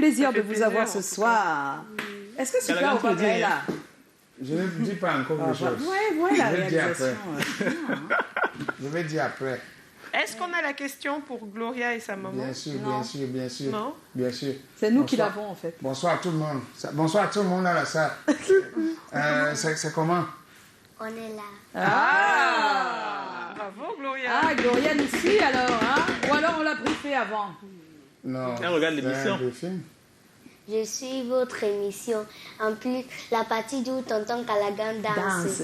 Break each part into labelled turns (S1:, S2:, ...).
S1: plaisir de vous avoir ce soir. Est-ce que super ou pas vrai là?
S2: Je ne dis pas encore quelque chose.
S1: Ouais, voilà, la réalisation.
S2: Je vais dire après.
S3: Est-ce qu'on a la question pour Gloria et sa maman?
S2: Bien sûr, bien sûr, bien sûr.
S3: Non?
S2: Bien sûr.
S1: C'est nous qui l'avons en fait.
S2: Bonsoir à tout le monde. Bonsoir à tout le monde dans la salle. C'est comment?
S4: On est là.
S3: Ah! Bravo, Gloria.
S1: Ah, Gloria nous suit alors, hein? Ou alors on l'a briefé avant?
S2: Non.
S5: Elle regarde l'émission.
S4: Je suis votre émission. En plus, la partie d'où tonton Callaghan danse.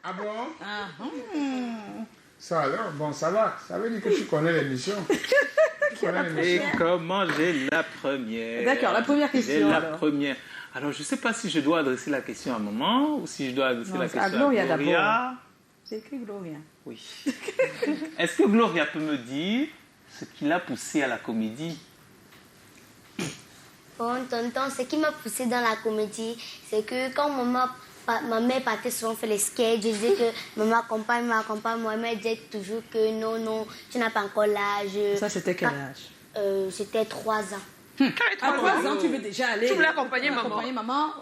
S2: Ah bon? Ça alors, bon, ça va. Ça veut dire que tu connais l'émission.
S5: Et comment j'ai la première?
S1: D'accord, la première question.
S5: J'ai la première. Alors, je ne sais pas si je dois adresser la question à maman ou si je dois adresser la question à Gloria.
S1: d'abord. C'est écrit Gloria.
S5: Oui. Est-ce que Gloria peut me dire ce qui l'a poussée à la comédie?
S4: Bon, tonton, ce qui m'a poussé dans la comédie, c'est que quand ma mère partait souvent faire les sketchs, je disais que maman accompagne, moi, elle me disait toujours que non, tu n'as pas encore l'âge.
S1: Ça, c'était quel âge?
S4: C'était 3 ans.
S1: À 3 ans, tu veux déjà aller.
S3: Tu voulais accompagner maman?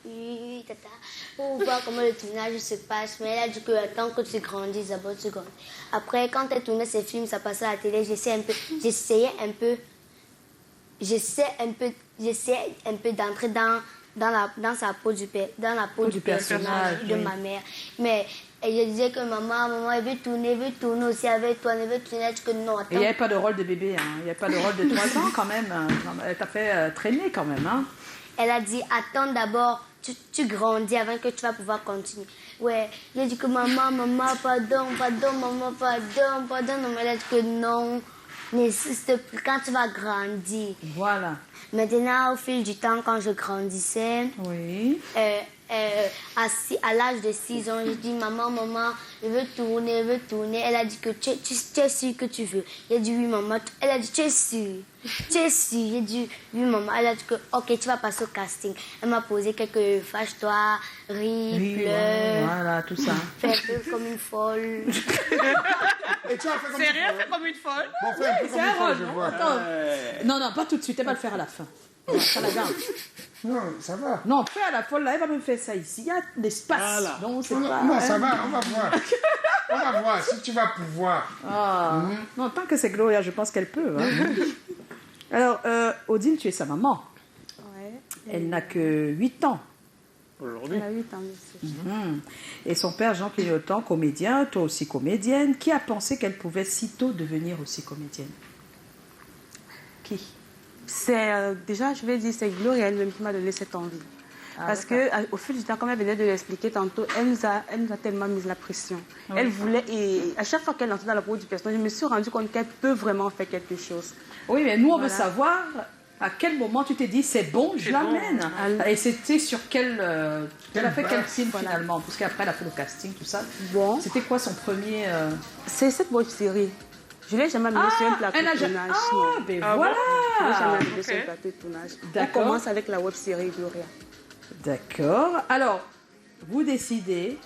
S4: Oui, tata. Pour voir comment le tournage se passe. Mais elle a dit que attends que tu grandisses, d'abord tu grandis. Après, quand elle tournait ses films, ça passait à la télé, j'essayais un peu d'entrer dans sa peau du personnage de ma mère. Mais je disais que maman, elle veut tourner aussi avec toi, elle veut tourner, elle dit que non, attends.
S1: Et il n'y avait pas de rôle de bébé, hein. Il n'y avait pas de rôle de 3 ans quand même. Elle t'a fait traîner quand même, hein.
S4: Elle a dit, attends d'abord, tu grandis avant que tu vas pouvoir continuer. Ouais, j'ai dit que maman, pardon, maman, pardon. Non, mais elle a dit que non, n'insiste plus quand tu vas grandir.
S1: Voilà.
S4: Maintenant, au fil du temps, quand je grandissais,
S1: oui.
S4: À l'âge de 6 ans, j'ai dit, maman, je veux tourner. Elle a dit que tu es sûre que tu veux. J'ai dit, oui, maman. Elle a dit, tu es sûre. J'ai dit, oui, maman. Elle a dit que, ok, tu vas passer au casting. Elle m'a posé quelques fâche-toi, ris, pleure.
S1: Voilà, tout ça.
S4: Fais un peu comme une folle.
S2: Et tu as fait comme
S3: C'est rien fait comme une folle.
S2: Bon, fais un peu comme une folle, je vois.
S1: Non, pas tout de suite. Elle va le faire à la fin. Ça la garde.
S2: Non, ça va.
S1: Non, fais à la folle, là, elle va me faire ça ici. Il y a l'espace.
S5: Voilà.
S1: Donc, c'est pas...
S2: Non, ça va, on va voir. On va voir si tu vas pouvoir.
S1: Non, tant que c'est Gloria, je pense qu'elle peut. Hein. Alors, Odile, tu es sa maman.
S6: Ouais.
S1: Elle n'a que 8 ans.
S5: Aujourd'hui.
S6: Elle a 8 ans, monsieur.
S1: Et son père, Jean Clignotant, comédien, toi aussi comédienne. Qui a pensé qu'elle pouvait si tôt devenir aussi comédienne? Qui?
S6: C'est déjà, je vais dire, c'est Gloria elle-même qui m'a donné cette envie. Parce qu'au fil du temps, comme elle venait de l'expliquer tantôt, elle nous a tellement mis la pression. Elle voulait, et à chaque fois qu'elle entrait dans la peau du personnage, je me suis rendu compte qu'elle peut vraiment faire quelque chose.
S1: Oui, mais nous, on veut savoir à quel moment tu t'es dit, c'est bon, je l'amène. Et c'était sur quel... elle a fait quel film finalement? Parce qu'après, elle a fait le casting, tout ça.
S6: Bon.
S1: C'était quoi son premier...
S6: C'est cette web série. Je ne l'ai jamais amenée sur un plateau de tournage.
S1: Voilà.
S6: Je ne l'ai jamais amenée sur un plateau de tournage. On commence avec la web série Gloria.
S1: D'accord. Alors, vous décidez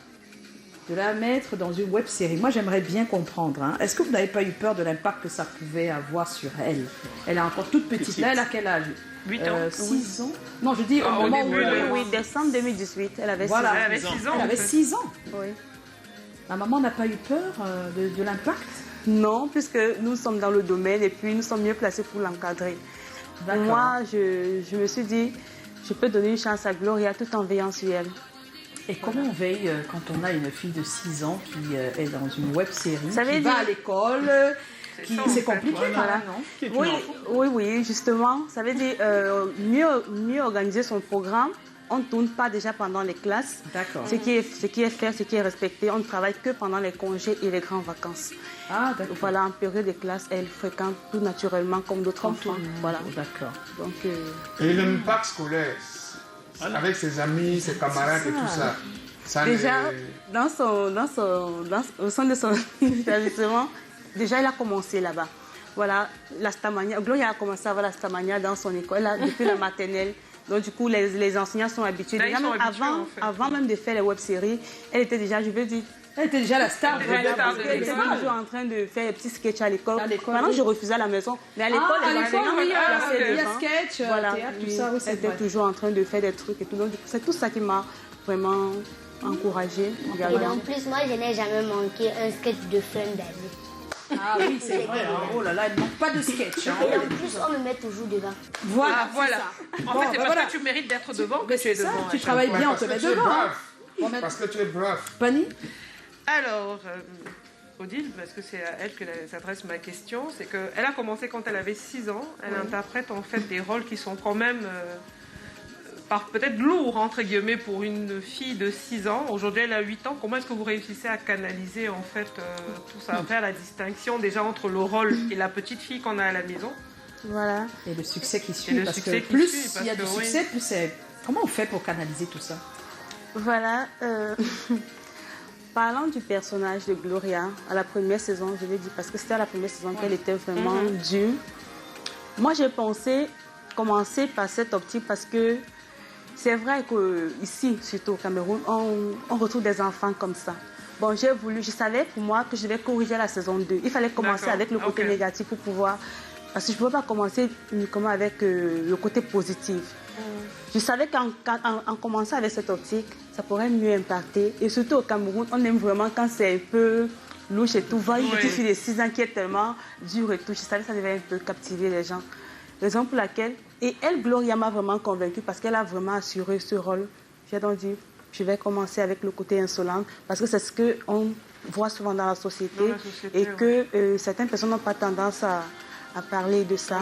S1: de la mettre dans une web série. Moi, j'aimerais bien comprendre. Hein. Est-ce que vous n'avez pas eu peur de l'impact que ça pouvait avoir sur elle? Elle est encore toute petite. Là, elle a quel âge?
S3: 8 ans.
S1: 6 ans? Non, je dis au moment où...
S6: Oui, décembre 2018, elle avait 6 ans.
S1: Elle
S3: avait 6 ans.
S1: Elle avait 6 ans.
S6: Oui.
S1: La maman n'a pas eu peur de l'impact?
S6: Non, puisque nous sommes dans le domaine et puis nous sommes mieux placés pour l'encadrer. Moi, je me suis dit, je peux donner une chance à Gloria tout en veillant sur elle.
S1: Et comment on veille quand on a une fille de 6 ans qui est dans une web série, qui va à l'école, c'est compliqué, voilà, non?
S6: Oui, justement. Ça veut dire mieux organiser son programme. On ne tourne pas déjà pendant les classes.
S1: D'accord.
S6: Ce qui est fait, ce qui est respecté, on ne travaille que pendant les congés et les grandes vacances.
S1: Ah, d'accord.
S6: Voilà, en période de classe, elle fréquente tout naturellement comme d'autres enfants. Voilà.
S1: D'accord.
S6: Donc,
S2: Et l'impact scolaire, avec ses amis, ses camarades et tout ça.
S6: Déjà, au sein de son établissement, déjà, elle a commencé là-bas. Voilà, la Stamania. Gloria a commencé à avoir la Stamania dans son école, là, depuis la maternelle. Donc, du coup, les enseignants sont habitués. Déjà, avant même de faire les web-séries, elle était déjà, je veux dire,
S1: Elle était déjà la star.
S3: Voilà,
S6: Parce
S3: de
S6: qu'elle était
S3: l'école.
S6: toujours en train de faire des petits sketchs à l'école.
S1: À l'école,
S6: Maintenant,
S1: oui.
S6: je refusais à la maison. Mais à l'école,
S1: À
S6: les
S1: l'école,
S6: enseignants
S1: oui,
S6: me plaçaient
S1: il y a
S6: devant.
S1: sketch,
S6: Voilà,
S1: théâtre, tout
S6: oui,
S1: ça, oui, c'est
S6: elle était
S1: vrai.
S6: toujours en train de faire des trucs et tout. Donc, c'est tout ça qui m'a vraiment encouragée
S4: Et
S6: également.
S4: en plus, moi, je n'ai jamais manqué un sketch de fin d'année.
S1: Ah oui, c'est vrai. Hein. Oh là là, il ne manque pas de sketch. Hein.
S4: Et en plus, on me met toujours devant.
S1: Voilà,
S3: Ah, voilà.
S1: c'est ça.
S3: En
S1: Bon,
S3: fait, c'est
S1: ben
S3: parce
S1: voilà.
S3: que tu mérites d'être devant que
S1: Mais
S3: tu es
S1: c'est ça,
S3: devant.
S1: tu
S3: à chaque
S1: travailles
S3: fois.
S1: bien, on
S2: Parce
S1: te met
S2: que tu es
S1: devant.
S2: brave.
S1: Bon, mais-
S2: Parce que tu es brave.
S1: Pani?
S3: Alors, Odile, parce que c'est à elle que s'adresse ma question, c'est qu'elle a commencé quand elle avait 6 ans. Elle interprète en fait des rôles qui sont quand même peut-être lourds, entre guillemets, pour une fille de 6 ans. Aujourd'hui, elle a 8 ans. Comment est-ce que vous réussissez à canaliser en fait tout ça, à faire la distinction déjà entre le rôle et la petite fille qu'on a à la maison?
S6: Voilà.
S1: Et le succès qui suit.
S3: le
S1: Parce
S3: succès
S1: que
S3: qui
S1: plus
S3: suit, parce
S1: il y a
S3: que
S1: du
S3: oui.
S1: succès, plus c'est... Comment on fait pour canaliser tout ça?
S6: Voilà. Parlant du personnage de Gloria, à la première saison, je l'ai dit, parce que c'était à la première saison qu'elle était vraiment dure. Moi, j'ai pensé commencer par cette optique parce que c'est vrai qu'ici, surtout au Cameroun, on retrouve des enfants comme ça. Bon, je savais pour moi que je vais corriger la saison 2. Il fallait commencer
S3: D'accord,
S6: avec le côté
S3: ok.
S6: négatif pour pouvoir... Parce que je ne pouvais pas commencer uniquement avec le côté positif. Je savais qu'en commençant avec cette optique, ça pourrait mieux impacter. Et surtout au Cameroun, on aime vraiment quand c'est un peu louche et tout. Voir une petite fille de 6 ans qui est tellement dure et tout. Je savais que ça devait un peu captiver les gens. Raison pour laquelle... Et elle, Gloria, m'a vraiment convaincue parce qu'elle a vraiment assuré ce rôle. J'ai donc dit, je vais commencer avec le côté insolent parce que c'est ce qu'on voit souvent dans la société.
S3: Dans la société,
S6: et que certaines personnes n'ont pas tendance à parler de ça.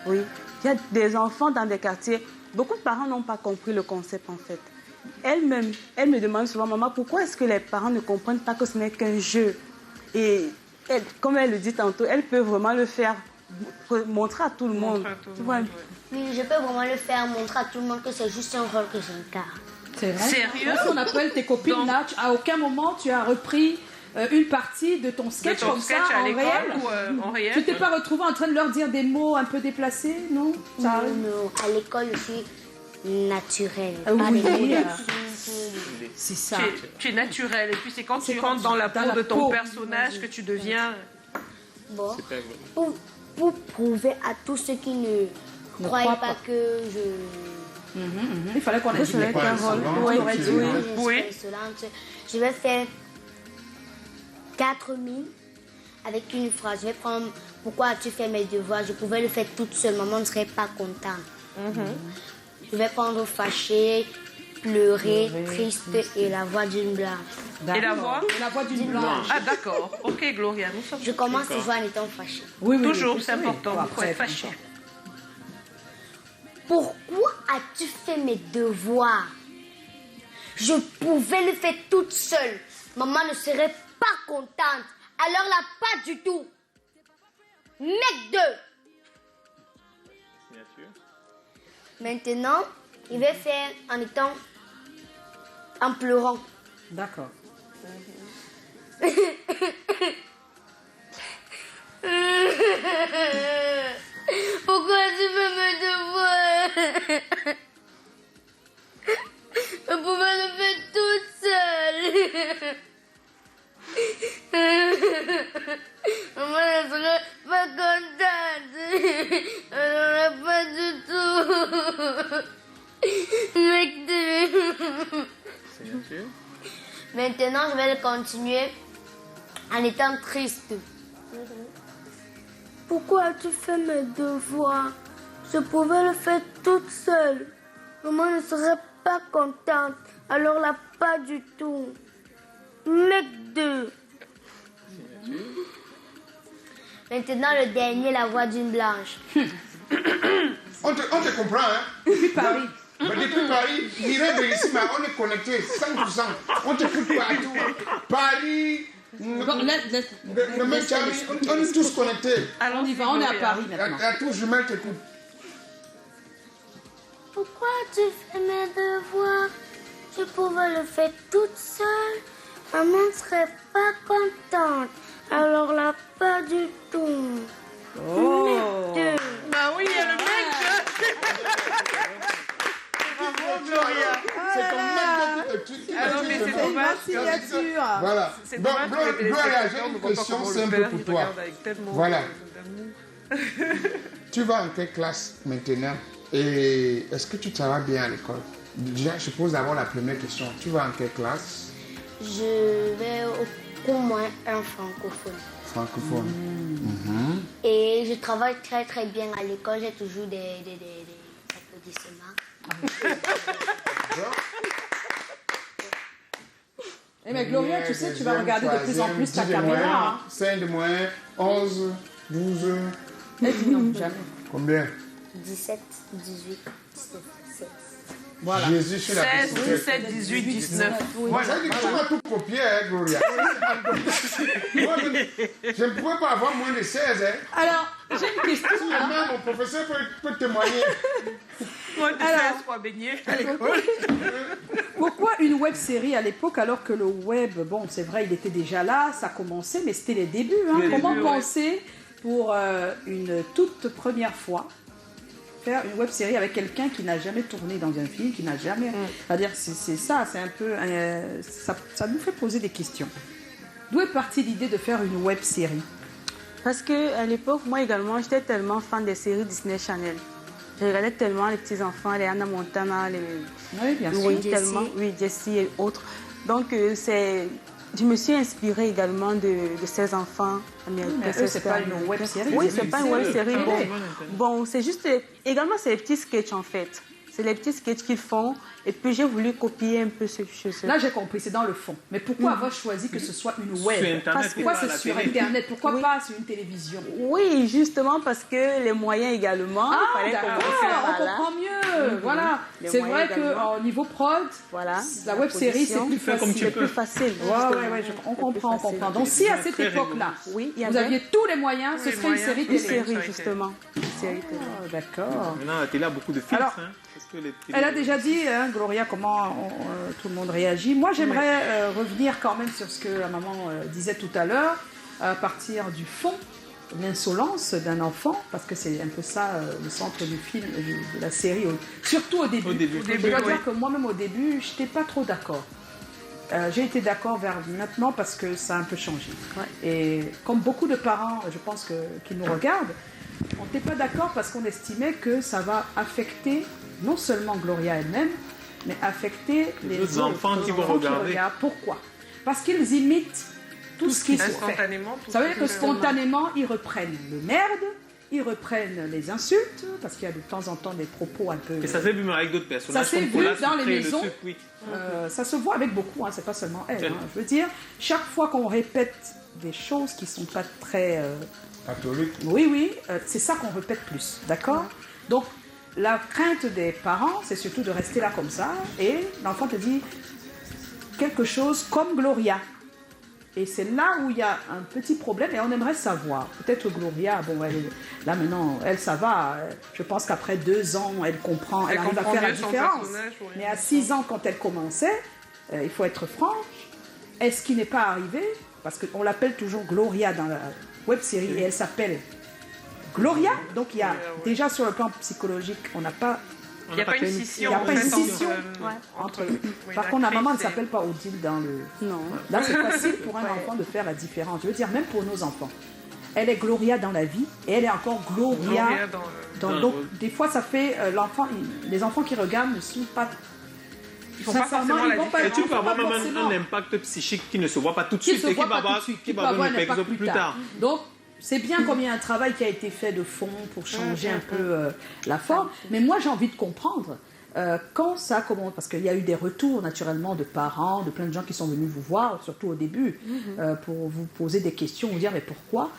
S6: Oui. Il y a des enfants dans des quartiers. Beaucoup de parents n'ont pas compris le concept en fait. Elle-même, elle me demande souvent, maman, pourquoi est-ce que les parents ne comprennent pas que ce n'est qu'un jeu? Et elle, comme elle le dit tantôt, elle peut vraiment le faire, montrer à tout le monde.
S3: Montrer à tout le
S6: Tu vois,
S3: monde,
S4: Oui, je peux vraiment le faire, montrer à tout le monde que c'est juste un rôle que j'incarne.
S1: C'est vrai.
S3: Sérieux?
S1: Moi, on appelle tes copines
S3: Donc-
S1: là, à aucun moment tu as repris une partie de ton sketch
S3: De ton
S1: comme
S3: sketch
S1: ça
S3: à
S1: en
S3: l'école
S1: réel.
S3: ou en réel?
S1: Tu t'es pas retrouvé en train de leur dire des mots un peu déplacés, non? Ça arrive.
S4: Non, à l'école, je suis naturelle.
S1: Ah oui,
S4: Pas des mots
S1: oui,
S4: difficiles.
S1: c'est ça.
S3: Tu es naturel. Et puis c'est quand
S1: C'est
S3: tu
S1: quand
S3: rentres dans la
S1: dans
S3: peau
S1: la
S3: de ton
S1: peau.
S3: personnage que tu deviens...
S4: Bon,
S5: Super.
S4: pour prouver à tous ceux qui ne croient
S1: croient
S4: pas
S1: pas.
S4: que je...
S1: Il fallait qu'on ait dit.
S6: ce n'est
S2: pas
S6: qu'un rôle.
S2: insolent,
S6: Oui,
S2: tu aurais dit,
S6: oui.
S2: hein.
S4: je
S3: Oui.
S4: suis insolente, je vais faire 4000 avec une phrase. Je vais prendre pourquoi as-tu fait mes devoirs. Je pouvais le faire toute seule. Maman ne serait pas contente. Je vais prendre fâché, pleurer, triste et la voix d'une blanche.
S3: Et la voix?
S1: Et la voix d'une blanche.
S3: Ah d'accord. Ok Gloria, nous sommes...
S4: Je commence toujours en étant fâchée.
S1: Oui, oui,
S3: Toujours,
S1: oui,
S3: c'est
S1: oui.
S3: important.
S1: Bon,
S3: Il faut
S1: après,
S3: être fâché.
S4: Pourquoi as-tu fait mes devoirs? Je pouvais le faire toute seule. Maman ne serait pas contente. Alors là, pas du tout. Mec 2. Maintenant, il va faire en pleurant.
S1: D'accord.
S4: Pourquoi tu fais mes devoirs? Je pouvais le faire toute seule. Maman ne serait pas contente. Elle n'aurait pas du tout. Mec de... Maintenant, je vais le continuer en étant triste. Pourquoi as-tu fait mes devoirs? Je pouvais le faire toute seule. Maman ne serait pas contente. Alors là, pas du tout. Mec 2. Maintenant, le dernier, la voix d'une blanche.
S2: On te comprend, hein?
S1: Depuis Paris.
S2: Mais depuis Paris, Mireille de ici, on est connecté 100%. On t'écoute partout. Paris,
S1: Bon,
S2: le même Charlie, on est tous connectés.
S1: on y va, on est à Paris maintenant.
S2: À tous jumelles t'écoutent.
S4: Pourquoi tu fais mes devoirs? Je pouvais le faire toute seule. Maman ne serait pas contente. Alors là, pas du tout.
S1: Oh.
S4: Mec 2.
S3: Bah oui, il y a le mec. Bravo Gloria.
S2: C'est ton mec qui te tue.
S3: Ah non, mais c'est
S1: une
S3: dommage.
S1: signature.
S2: Voilà.
S3: C'est
S2: Donc,
S3: dommage que les
S2: Gloria, j'ai
S3: téléspectateurs
S2: une
S3: ne voient pas
S2: question
S3: comment le
S2: simple
S3: père,
S2: pour
S3: il
S2: toi.
S3: regarde avec tellement
S2: Voilà.
S3: d'amour.
S2: Tu vas en quelle classe maintenant? Et est-ce que tu travailles bien à l'école? Déjà, je pose d'abord la première question. Tu vas en quelle classe?
S4: Je vais au moins un francophone.
S2: Francophone.
S4: Et je travaille très très bien à l'école. J'ai toujours des applaudissements.
S1: Eh mais Gloria, tu sais, tu vas regarder de plus en plus ta caméra. Hein.
S2: 5 de moins, 11, 12.
S1: Elle dit non, jamais.
S2: Combien?
S4: 17, 18, 19, 16.
S1: Voilà.
S2: Jésus sur la
S3: 16,
S2: piste.
S3: 17, 18, 19.
S2: Moi, j'ai dit que tu vas tout copier, hein, Gloria. Moi, je ne pouvais pas avoir moins de 16. Hein.
S1: Alors, j'ai une question.
S2: Si même mon professeur peut témoigner.
S3: Moi, tu
S1: Alors.
S3: fais soit baigné à l'école.
S1: Pourquoi une web série à l'époque alors que le web, bon, c'est vrai, il était déjà là, ça commençait, mais c'était les débuts. Hein.
S5: Les
S1: Comment
S5: débuts,
S1: penser pour une toute première fois faire une web série avec quelqu'un qui n'a jamais tourné dans un film, qui n'a jamais. C'est-à-dire, c'est ça, c'est un peu. Ça nous fait poser des questions. D'où est partie l'idée de faire une web série?
S6: Parce qu'à l'époque, moi également, j'étais tellement fan des séries Disney Channel. Je regardais tellement les petits-enfants, les Hannah Montana, les...
S1: Oui, bien sûr.
S6: Oui,
S4: Jessie.
S6: tellement, oui, Jessie et autres. Donc, je me suis inspirée également de ces enfants américains.
S1: Mais eux, c'est pas une web série.
S6: Oui, c'est pas une web série.
S1: télé.
S6: Bon, c'est juste... Également, c'est les petits sketchs, en fait. C'est les petits sketchs qu'ils font. Et puis, j'ai voulu copier un peu ce que je
S1: Là, j'ai compris, c'est dans le fond. Mais pourquoi avoir choisi que ce soit une web?
S5: Sur Internet,
S1: Pourquoi
S5: pas à
S1: c'est
S5: la
S1: sur
S5: télé.
S1: Internet? Pourquoi
S6: Oui.
S1: pas sur une télévision?
S6: Oui, justement, parce que les moyens également.
S1: Ah,
S6: il fallait
S1: d'accord,
S6: commencer
S1: on
S6: par là.
S1: comprend mieux. Voilà.
S6: Les
S1: C'est
S6: moyens
S1: vrai
S6: également.
S1: qu'au niveau prod,
S6: Voilà.
S1: la web série, c'est plus
S5: fais comme
S1: facile.
S5: tu
S6: C'est plus facile.
S1: On comprend, on comprend. Donc, si à cette
S5: Très
S1: époque-là,
S6: Oui, il y
S1: vous
S6: avait
S1: aviez tous les moyens, ce
S3: les
S1: serait une
S3: moyens.
S1: série
S6: une
S1: télé.
S6: série, justement. Une série télé.
S1: Ah, d'accord.
S5: Maintenant, la télé a beaucoup de filtres.
S1: Alors,
S5: hein, parce que les
S1: Elle a
S5: télé-
S1: déjà dit, hein, Gloria, comment tout le monde réagit. Moi, j'aimerais revenir quand même sur ce que la maman disait tout à l'heure, à partir du fond, l'insolence d'un enfant, parce que c'est un peu ça le centre du film, de la série, surtout au début.
S5: Au début.
S1: Je dois
S3: oui.
S1: dire que moi-même au début, je n'étais pas trop d'accord. J'ai été d'accord vers maintenant parce que ça a un peu changé. Et comme beaucoup de parents, je pense qui nous regardent, on n'était pas d'accord parce qu'on estimait que ça va affecter non seulement Gloria elle-même, mais affecter les
S5: autres
S1: autres
S5: enfants qui vont regarder.
S1: regardent. Pourquoi? Parce qu'ils imitent tout ce qui se fait.
S3: Instantanément. tout
S1: Ça veut
S3: ce
S1: dire que
S3: qui se-
S1: spontanément, ils reprennent le merde, ils reprennent les insultes, parce qu'il y a de temps en temps des propos un peu...
S5: Et ça s'est vu même avec d'autres personnages.
S1: Ça s'est
S5: comme
S1: vu
S5: Paula
S1: dans les
S5: Sucré, le
S1: maisons.
S5: sucre, oui.
S1: Ça se voit avec beaucoup, hein, c'est pas seulement elle.
S5: Tellement.
S1: Je veux dire, chaque fois qu'on répète des choses qui sont pas très...
S2: Catholique.
S1: Oui, c'est ça qu'on répète plus, d'accord? Donc, la crainte des parents, c'est surtout de rester là comme ça, et l'enfant te dit quelque chose comme Gloria. Et c'est là où il y a un petit problème, et on aimerait savoir. Peut-être Gloria, bon, là maintenant, elle, ça va. Je pense qu'après 2 ans, elle comprend, elle
S3: Elle
S1: arrive à
S3: comprend
S1: faire la
S3: mieux son
S1: différence.
S3: personnage, oui.
S1: Mais à 6 ans, quand elle commençait, il faut être franche, est-ce qu'il n'est pas arrivé, parce qu'on l'appelle toujours Gloria dans la web série, et elle s'appelle Gloria, donc il y a déjà sur le plan psychologique, on n'a pas...
S3: Il n'y a pas une scission.
S1: Il n'y a pas
S3: en
S1: une
S3: fait,
S1: scission
S3: entre-
S1: entre...
S3: oui,
S1: Par
S3: la
S1: contre, la maman ne
S3: crise,
S1: s'appelle pas Odile dans le...
S6: Non.
S1: Là, c'est facile pour un enfant de faire la différence. Je veux dire, même pour nos enfants. Elle est Gloria dans la vie et elle est encore Gloria.
S3: Gloria dans le-
S1: Donc, des fois, ça fait les enfants qui regardent ne sont pas.
S3: Ils font pas forcément la différence.
S5: Et tu
S1: ils
S5: peux
S1: font
S5: avoir
S1: pas
S5: même
S1: forcément.
S5: un impact psychique qui ne se voit pas tout de
S1: Qui
S5: suite
S1: se
S5: et qui
S1: voit
S5: va
S1: pas tout
S5: avoir
S1: de suite,
S5: qui
S1: qui
S5: va
S1: peut
S5: avoir
S1: avoir
S5: un
S1: un impact
S5: exemple plus tard.
S1: Donc, c'est bien comme il y a un travail qui a été fait de fond pour changer un peu la forme. Mais moi, j'ai envie de comprendre quand ça commence, parce qu'il y a eu des retours naturellement de parents, de plein de gens qui sont venus vous voir, surtout au début, pour vous poser des questions, vous dire mais pourquoi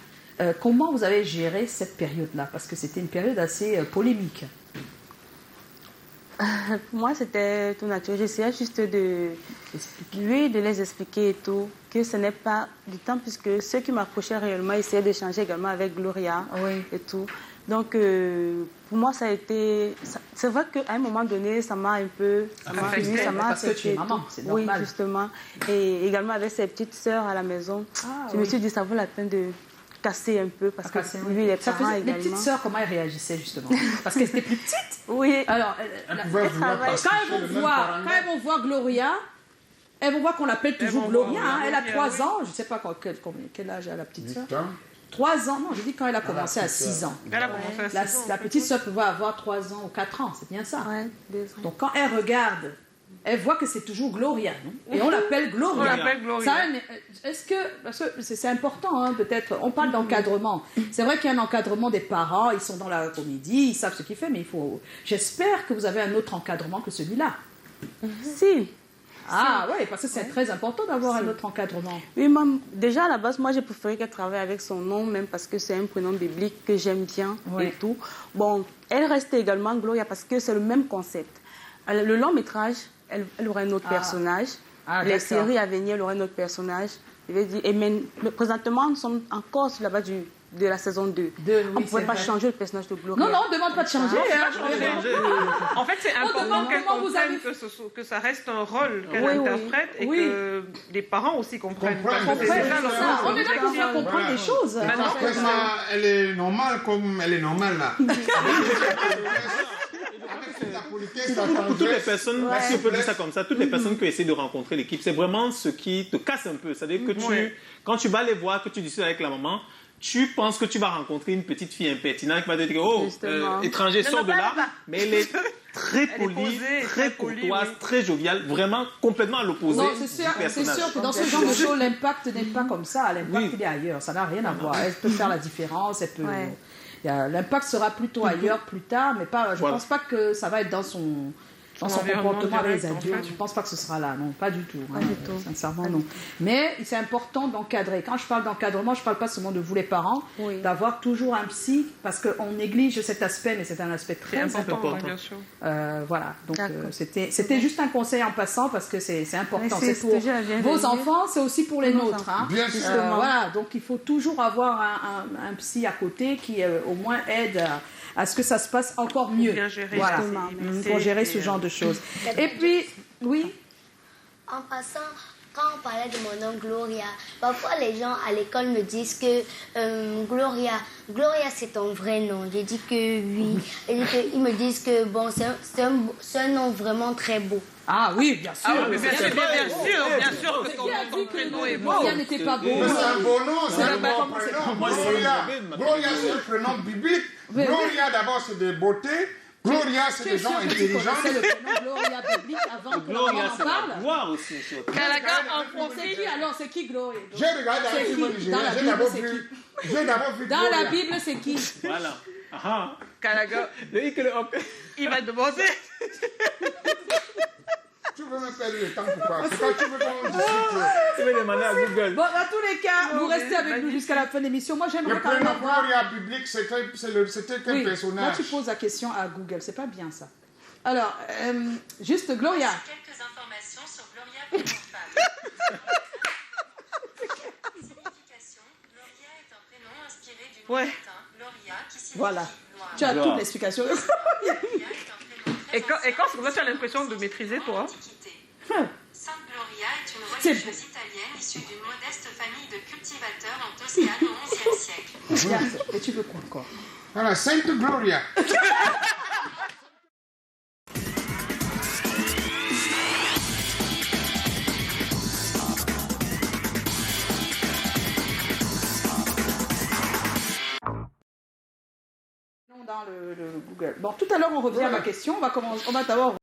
S1: comment vous avez géré cette période-là? Parce que c'était une période assez polémique.
S6: Pour moi, c'était tout naturel. J'essayais juste de les expliquer et tout, que ce n'est pas du temps, puisque ceux qui m'approchaient réellement essayaient d'échanger également avec Gloria et tout. Donc, pour moi, ça a été... C'est vrai qu'à un moment donné, ça m'a un peu... Ça m'a
S3: Affecté,
S6: fini, ça m'a
S1: parce que tu es
S6: affecté et
S1: maman,
S6: tout.
S1: c'est
S6: Oui,
S1: normal.
S6: justement. Et également avec ses petites sœurs à la maison, je me suis dit, ça vaut la peine de casser un peu, parce que lui, les
S1: Ça
S6: parents
S1: faisait, les
S6: également...
S1: petites sœurs, comment elles réagissaient justement? Parce qu'elles étaient plus petites.
S6: Oui.
S1: Alors,
S2: Elle pouvait vouloir
S1: quand
S2: pasticher
S1: elles
S2: le
S1: vont
S2: même
S1: voir,
S2: parent.
S1: quand elles vont voir Gloria, elles vont voir qu'on l'appelle toujours
S3: vont voir,
S1: Gloria. Hein. Elle a
S3: Gloria,
S1: 3
S3: oui.
S1: ans, je ne sais pas quel âge a la petite sœur.
S2: 8 ans.
S1: 3 ans, non, j'ai dit quand elle a commencé à 6 ans.
S3: Elle a commencé à 6 ans.
S1: La petite sœur va avoir 3 ans ou 4 ans, c'est bien ça.
S6: Ouais, 2 ans.
S1: Donc quand elle regarde, elle voit que c'est toujours Gloria, non? Et on l'appelle Gloria.
S3: On l'appelle Gloria.
S1: Ça, est-ce que, parce que c'est important, hein, peut-être, on parle d'encadrement. C'est vrai qu'il y a un encadrement des parents, ils sont dans la comédie, ils savent ce qu'ils font, mais j'espère que vous avez un autre encadrement que celui-là.
S6: Si.
S1: Ah oui, parce que c'est très important d'avoir un autre encadrement.
S6: Oui, maman, déjà à la base, moi j'ai préféré qu'elle travaille avec son nom, même parce que c'est un prénom biblique que j'aime bien
S1: Oui.
S6: et tout. Bon, elle reste également Gloria parce que c'est le même concept. Le long métrage, elle aura un autre personnage.
S1: Ah,
S6: Les
S1: d'accord.
S6: séries à venir, elle aura un autre personnage. Je vais dire, et mais présentement, nous sommes encore sur la base de la saison 2. On ne pouvait pas changer le personnage de Gloria.
S1: Non, non, on ne demande pas de changer. hein.
S3: En fait, c'est important
S1: demande
S3: qu'elle
S1: comment vous
S3: comprenne
S1: avez-
S3: que ça reste un rôle qu'elle
S6: Oui, oui.
S3: interprète et
S1: Oui.
S3: que les parents aussi comprennent.
S2: Comprennent.
S3: Parce que c'est
S1: Ouais,
S3: ça,
S1: c'est
S3: leur
S1: ça.
S3: rôle.
S1: On est là pour faire comprendre
S2: Voilà.
S1: des choses.
S3: Maintenant,
S2: Après ça, elle est normale comme elle est normale là. Avec la politesse, la
S5: Pour toutes les
S2: tendresse.
S5: personnes, si on peut dire ça comme ça, toutes les personnes qui essaient de rencontrer l'équipe, c'est vraiment ce qui te casse un peu. C'est-à-dire que quand tu vas les voir, que tu discutes avec la maman, tu penses que tu vas rencontrer une petite fille impertinente qui va te dire oh,
S6: Justement.
S5: étranger, sors de là. Mais elle est très
S3: Elle est
S5: polie,
S3: posée,
S5: très
S3: très polie,
S5: courtoise,
S3: oui.
S5: très joviale, vraiment complètement à l'opposé
S1: Non,
S5: du
S1: c'est sûr
S5: personnage.
S1: que dans ce genre de show, l'impact n'est pas comme ça. L'impact, il est ailleurs. Ça n'a rien à voir. Elle peut faire la différence. Elle peut...
S6: Ouais.
S1: L'impact sera plutôt ailleurs plus tard, mais pas, je ne
S5: Voilà.
S1: pense pas que ça va être dans son
S3: environnement
S1: comportement avec les
S3: direct, en
S1: adultes.
S3: fait.
S1: Je ne pense pas que ce sera là. Non, pas du tout.
S6: Pas du tout.
S1: Sincèrement, non. Mais c'est important d'encadrer. Quand je parle d'encadrement, je ne parle pas seulement de vous les parents,
S6: Oui.
S1: d'avoir toujours un psy, parce qu'on néglige cet aspect, mais c'est un aspect très
S3: C'est
S1: important.
S3: important, bien sûr.
S1: Voilà, donc
S6: D'accord.
S1: c'était juste un conseil en passant parce que c'est important.
S6: Mais
S1: C'est pour
S6: déjà bien
S1: vos
S6: aimé.
S1: enfants, c'est aussi pour les
S6: Pour nos
S1: nôtres.
S6: enfants.
S1: Hein.
S2: Bien sûr.
S1: Voilà, donc il faut toujours avoir un psy à côté qui au moins aide à ce que ça se passe encore mieux.
S3: Bien gérer
S1: Voilà,
S3: la sécurité
S1: pour gérer
S3: et,
S1: ce genre de choses. Et puis, oui,
S4: En passant, quand on parlait de mon nom Gloria, parfois les gens à l'école me disent que Gloria c'est ton vrai nom. J'ai dit que oui. Ils me disent que bon, c'est un nom vraiment très beau.
S1: ah oui, bien sûr.
S3: Ah oui, mais bien sûr que ton prénom est beau.
S1: Gloria n'était pas beau.
S2: Mais c'est un beau nom, c'est un
S1: pas
S2: bon
S1: comment c'est-
S2: prénom.
S5: Moi,
S2: Gloria,
S5: c'est-
S2: Gloria, c'est un prénom biblique.
S1: Oui.
S2: Gloria, d'abord, c'est de beauté. Gloria, c'est
S1: Tu es
S2: des
S1: sûr
S2: gens
S1: que tu
S2: intelligents.
S1: connaissais le prénom Gloria biblique avant que
S5: Gloria,
S1: maman en
S5: c'est la
S1: parle?
S5: gloire aussi. surtout.
S3: Calaga en
S1: C'est
S3: français.
S1: qui alors? C'est qui Gloria?
S2: J'ai regardé
S1: C'est
S2: un film
S1: qui?
S2: nigérien,
S1: Dans la
S2: j'ai
S1: Bible,
S2: d'abord
S1: c'est
S2: vu. J'ai d'abord vu
S1: Dans
S2: Gloria.
S1: la Bible, c'est qui?
S5: Voilà. Ah,
S3: Calaga,
S5: le hic et le hop.
S3: il va demander.
S2: Tu veux me perdre le temps pourquoi? Pourquoi tu veux qu'on discute?
S5: Tu vais demander à Google.
S1: Bon, dans tous les cas, vous restez avec nous
S3: magnifique.
S1: jusqu'à la fin de l'émission. Moi,
S2: Le
S1: j'aimerais quand même
S2: prénom
S1: avoir...
S2: Gloria biblique, c'était quel
S1: Oui, là,
S2: personnage?
S1: tu poses la question à Google. C'est pas bien, ça. Alors, juste Gloria.
S7: Quelques informations sur Gloria Pénéfable. Signification, Gloria est un prénom inspiré du nom
S3: Ouais.
S7: latin Gloria qui signifie
S1: Voilà.
S7: gloire.
S1: Tu as
S5: Gloire.
S1: toute l'explication.
S7: Gloria est un prénom très
S3: Et quand
S7: ancien,
S3: c'est comme ça, tu as l'impression de maîtriser, toi.
S7: Antiquité. Sainte Gloria est une
S1: C'est
S7: religieuse italienne issue d'une modeste famille de cultivateurs en Toscane au XIe siècle.
S1: Bien, et tu veux quoi encore?
S2: Voilà, Sainte Gloria.
S1: Dans le Google. Bon, tout à l'heure, on revient à ma question. On va d'abord